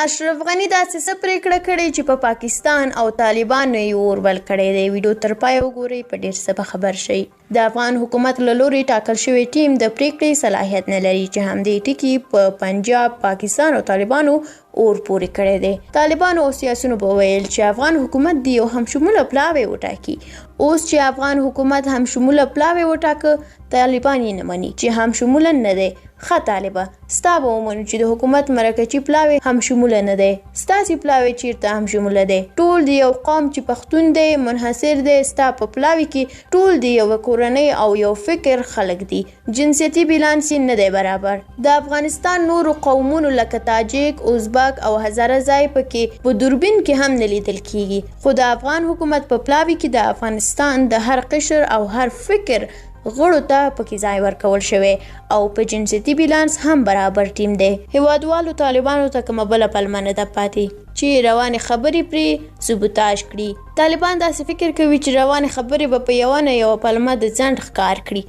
اشرف غني داسې څه پرېکړه کړې چې په پاکستان او طالبانو یې اور بل کړی دی. ویډیو تر پایه وګورئ په ډېر څه به خبر شئ. د افغان حکومت له لوري ټاکل شوی ټیم د پرېکړې صلاحیت نه لري چې همدې ټکي په پنجاب، پاکستان او طالبانو اور پورې کړی دی. طالبانو او سیاسیونو به ویل چې افغان حکومت د یو همشموله پلاوی وټاکي. اوس چې افغان حکومت همشموله پلاوی وټاکه، طالبان یې نه مني چې همشموله نه دی. ښه طالبه، ستا به ومنو چې د حکومت مرکچي پلاوی همشموله نه دی. ستاسې پلاوی چیرته همشموله دی؟ ټول د یو قوم چې پښتون دی منحصر دی. ستا په پلاوی کې ټول د یو کورنۍ او یو فکر خلک دي. جنسیتي بیلانس یې نه دی برابر. د افغانستان نورو قومونو لکه تاجک، ازبک او هزاره ځای پکې په دوربین کې هم نه لیدل کیږي. خو د افغان حکومت په پلاوی کې د افغانستان د هر قشر او هر فکر غړو ته پکې ځای ورکول شوی او په جنسیتي بیلانس هم برابر ټیم دی. هیوادوالو طالبانو ته کومه بله پلمه نه ده پاتې چې روانې خبرې پرې سبوتاژ کړي. طالبان داسې فکر کوي چې روانې خبرې به په یوه نه یوه پلمه د ځنډ ښکار کړي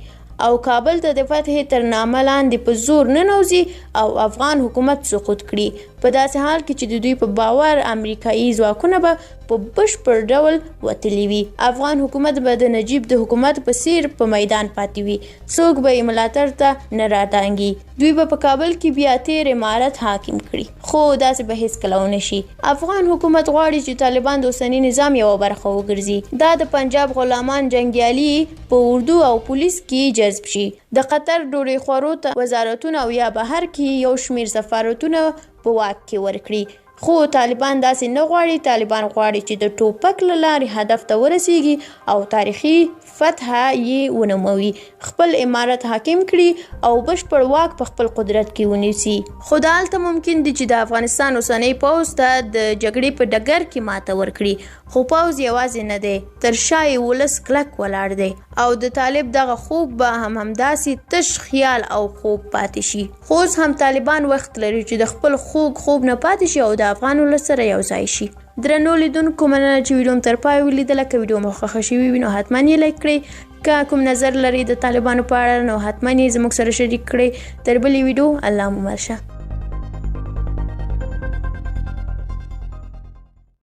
او کابل ته د فتحې تر نامه لاندې په زور ننوځي او افغان حکومت سقوط کړي. په داسې حال کې چې د دوی په باور امریکایي ځواکونه به په بشپړ ډول وتلي وي. افغان حکومت به د نجیب د حکومت په څیر په میدان پاتې وي. څوک به یې ملاتړ ته نه راتانګي. دوی به په کابل کې بیا تیر امارت حاکم کړي، خو داسې به هیڅکله ونه شي. افغان حکومت غواړي چې طالبان د اوسني نظام یوه برخه وګرځي. دا د پنجاب غلامان جنګیالي په اردو او پولیس کې جذب شي. د قطر ډوډۍ خورو ته وزارتونه او یا بهر کې یو شمیر سفارتونه په واک کې ورکړي. خو طالبان داسې نه غواړي. طالبان غواړي چې د ټوپک له لارې هدف ته ورسیږي او تاریخي فتحه یې ونوموي، خپل امارت حاکم کړي او بشپړ واک په خپل قدرت کې ونیسي. خو دا هلته ممکن دي چې د افغانستان اوسنی پوځ ته د جګړې په ډګر کې ماته ورکړي. خو پوځ یوازې نه دی، تر شا یې ولس کلک ولاړ دی او د طالب دغه خوب به همداسې تش خیال او خوب پاتې شي. خو اوس هم طالبان وخت لري چې د خپل خوب نه پاتې شي او د افغان ولس سره یو ځای شي. درنو لیدونکو، مننه چې ویډیو تر پای ولیدله. که ویډیو مو خوښه شوې وي نو حتما یې لایک کړئ. که کوم نظر لرئ د طالبانو په اړه نو حتما یې زموږ سره شریک کړئ. تر بلې ویډیو الله مو مل شه.